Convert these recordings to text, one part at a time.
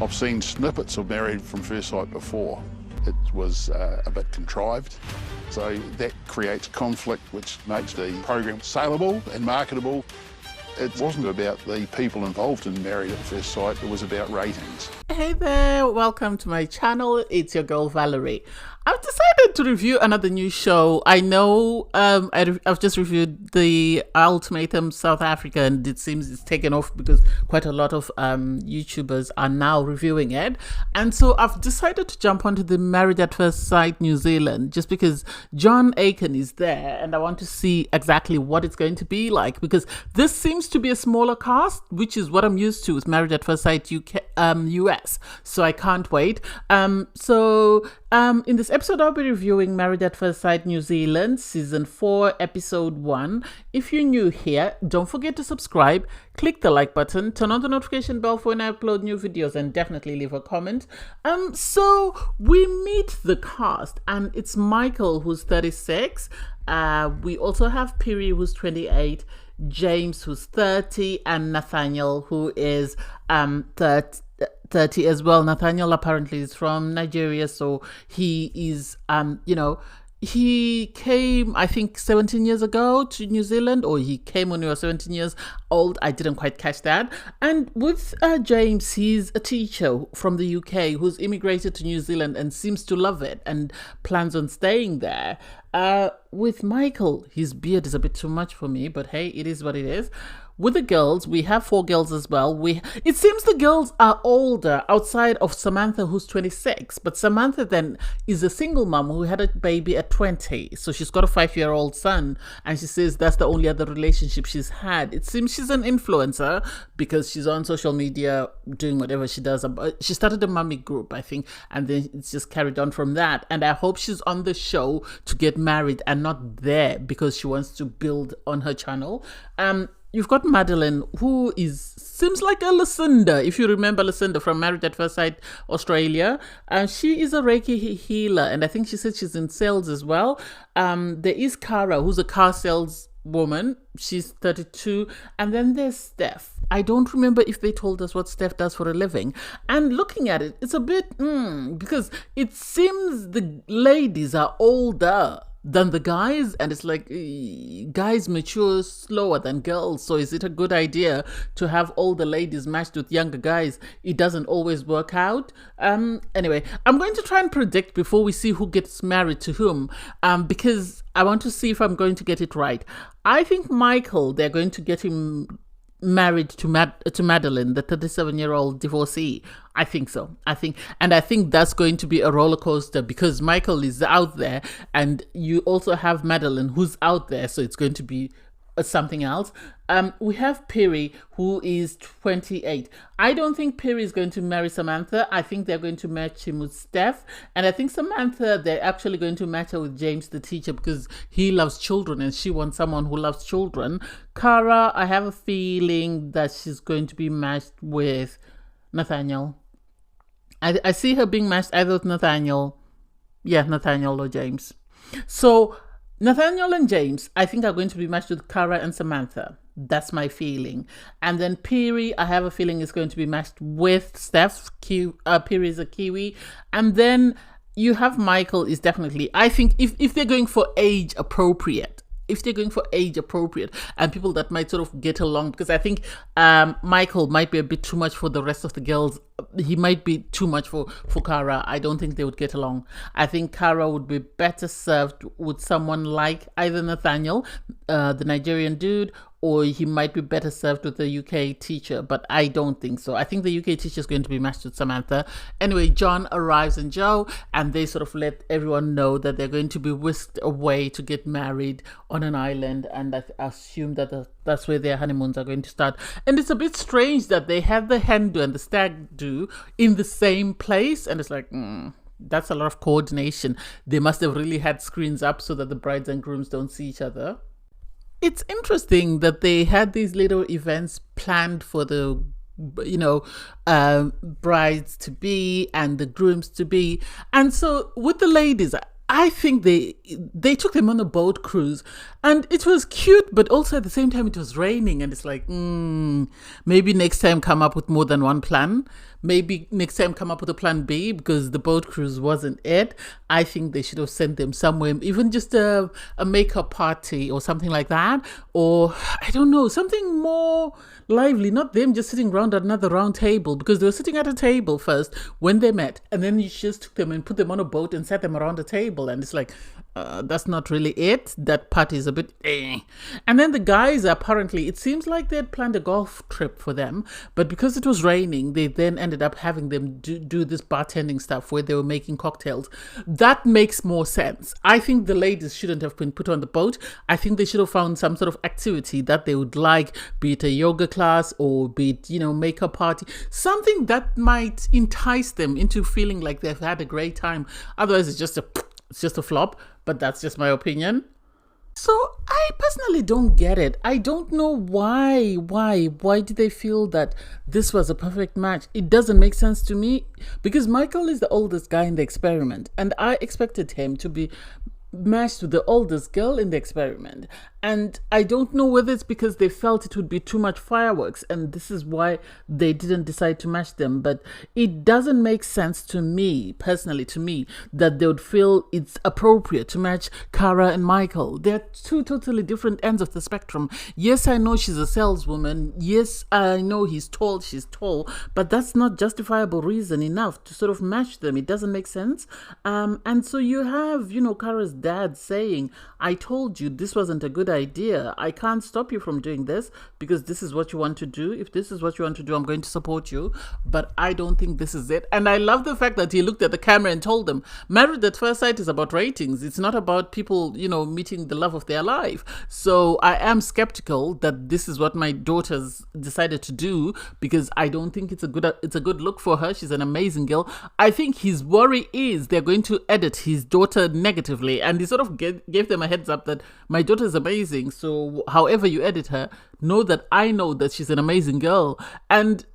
I've seen snippets of Married from First Sight before. It was a bit contrived, so that creates conflict, which makes the program saleable and marketable. It wasn't about the people involved in Married at First Sight, it was about ratings. Hey there, welcome to my channel. It's your girl Valerie. I've decided to review another new show. I know I've just reviewed the Ultimatum South Africa, and it seems it's taken off because quite a lot of YouTubers are now reviewing it. And so I've decided to jump onto the Married at First Sight New Zealand just because John Aiken is there and I want to see exactly what it's going to be like, because this seems to be a smaller cast, which is what I'm used to with Married at First Sight US. So I can't wait. In this episode, I'll be reviewing Married at First Sight New Zealand, Season 4, Episode 1. If you're new here, don't forget to subscribe, click the like button, turn on the notification bell for when I upload new videos, and definitely leave a comment. So we meet the cast, and it's Michael, who's 36. We also have Piri, who's 28, James, who's 30, and Nathaniel, who is 30 as well. Nathaniel apparently is from Nigeria, so he is he came, I think, 17 years ago to New Zealand, or he came when he was 17 years old. I didn't quite catch that. And with James, he's a teacher from the UK who's immigrated to New Zealand and seems to love it and plans on staying there. With Michael, his beard is a bit too much for me, but hey, it is what it is. With the girls, we have 4 girls as well. It seems the girls are older outside of Samantha, who's 26. But Samantha then is a single mom who had a baby at 20. So she's got a 5-year-old son. And she says that's the only other relationship she's had. It seems she's an influencer because she's on social media doing whatever she does. She started a mummy group, I think. And then it's just carried on from that. And I hope she's on the show to get married and not there because she wants to build on her channel. You've got Madeline, who seems like a Lucinda, if you remember Lucinda from Married at First Sight Australia. She is a Reiki healer, and I think she said she's in sales as well. There is Cara, who's a car saleswoman. She's 32. And then there's Steph. I don't remember if they told us what Steph does for a living. And looking at it, it's a bit, because it seems the ladies are older than the guys, and it's like guys mature slower than girls. So is it a good idea to have older ladies matched with younger guys? It doesn't always work out. Anyway, I'm going to try and predict before we see who gets married to whom, because I want to see if I'm going to get it right. I think Michael, they're going to get him married to Madeline, the 37-year-old divorcee. I think so. I think that's going to be a roller coaster because Michael is out there and you also have Madeline who's out there, so it's going to be something else. We have Piri, who is 28. I don't think Piri is going to marry Samantha. I think they're going to match him with Steph. And I think Samantha, they're actually going to match her with James, the teacher, because he loves children and she wants someone who loves children. Cara, I have a feeling that she's going to be matched with Nathaniel. I see her being matched either with Nathaniel or James. So Nathaniel and James, I think, are going to be matched with Cara and Samantha. That's my feeling. And then Piri, I have a feeling is going to be matched with Steph. Piri is a Kiwi. And then you have Michael is definitely, I think, if they're going for age appropriate, and people that might sort of get along, because I think Michael might be a bit too much for the rest of the girls. He might be too much for Cara. I don't think they would get along. I think Cara would be better served with someone like either Nathaniel, the Nigerian dude, or he might be better served with a UK teacher, but I don't think so. I think the UK teacher is going to be matched with Samantha. Anyway, John arrives and Joe, and they sort of let everyone know that they're going to be whisked away to get married on an island, and I assume that that's where their honeymoons are going to start. And it's a bit strange that they have the hen do and the stag do in the same place, and it's like, that's a lot of coordination. They must have really had screens up so that the brides and grooms don't see each other. It's interesting that they had these little events planned for the brides to be and the grooms to be. And so with the ladies, I think they took them on a boat cruise, and it was cute, but also at the same time it was raining, and it's like, maybe next time come up with more than one plan. maybe next time come up with a plan B, because the boat cruise wasn't it. I think they should have sent them somewhere, even just a makeup party or something like that, or I don't know, something more lively, not them just sitting around another round table, because they were sitting at a table first when they met, and then you just took them and put them on a boat and sat them around a table, and it's like, that's not really it. That party is a bit And then the guys, apparently it seems like they had planned a golf trip for them, but because it was raining, they then ended up having them do this bartending stuff where they were making cocktails. That makes more sense. I think the ladies shouldn't have been put on the boat. I think they should have found some sort of activity that they would like, be it a yoga class or be it, makeup party, something that might entice them into feeling like they've had a great time. Otherwise it's just a flop, but that's just my opinion. So I personally don't get it. I don't know why did they feel that this was a perfect match? It doesn't make sense to me, because Michael is the oldest guy in the experiment, and I expected him to be matched with the oldest girl in the experiment. And I don't know whether it's because they felt it would be too much fireworks and this is why they didn't decide to match them, but it doesn't make sense to me, personally to me, that they would feel it's appropriate to match Cara and Michael. They're two totally different ends of the spectrum. Yes, I know she's a saleswoman. Yes, I know she's tall, but that's not justifiable reason enough to sort of match them. It doesn't make sense. And so you have, Cara's dad saying, I told you this wasn't a good idea. I can't stop you from doing this because this is what you want to do. If this is what you want to do, I'm going to support you, but I don't think this is it. And I love the fact that he looked at the camera and told them, Married at First Sight is about ratings. It's not about people, meeting the love of their life. So I am skeptical that this is what my daughter's decided to do, because I don't think it's a good look for her. She's an amazing girl. I think his worry is they're going to edit his daughter negatively, and he sort of gave them a heads up that my daughter is amazing. So however you edit her, know that I know that she's an amazing girl. And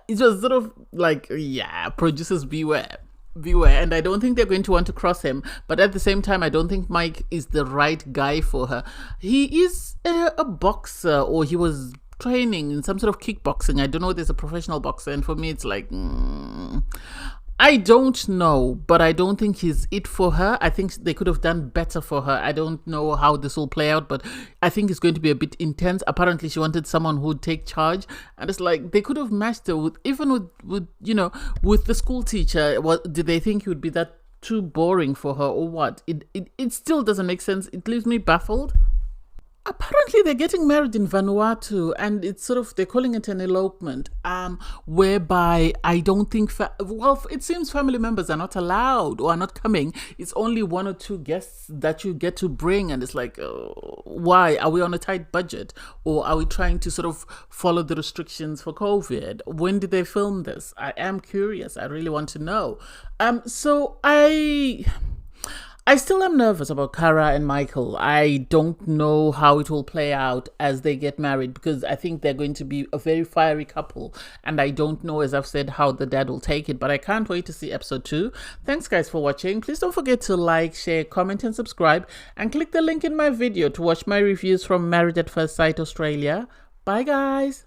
it was sort of like, yeah, producers beware. And I don't think they're going to want to cross him, but at the same time I don't think Mike is the right guy for her. He is a boxer, or he was training in some sort of kickboxing. I don't know if there's a professional boxer, and for me it's like I don't know, but I don't think he's it for her. I think they could have done better for her. I don't know how this will play out, but I think it's going to be a bit intense. Apparently, she wanted someone who would take charge, and it's like they could have matched her with the school teacher. What did they think it would be that too boring for her, or what? It still doesn't make sense. It leaves me baffled. Apparently they're getting married in Vanuatu, and it's sort of, they're calling it an elopement, whereby I don't think, it seems family members are not allowed or are not coming. It's only one or two guests that you get to bring, and it's like, why? Are we on a tight budget, or are we trying to sort of follow the restrictions for COVID? When did they film this? I am curious. I really want to know. So I still am nervous about Cara and Michael. I don't know how it will play out as they get married, because I think they're going to be a very fiery couple, and I don't know, as I've said, how the dad will take it, but I can't wait to see episode 2. Thanks guys for watching. Please don't forget to like, share, comment and subscribe, and click the link in my video to watch my reviews from Married at First Sight Australia. Bye guys.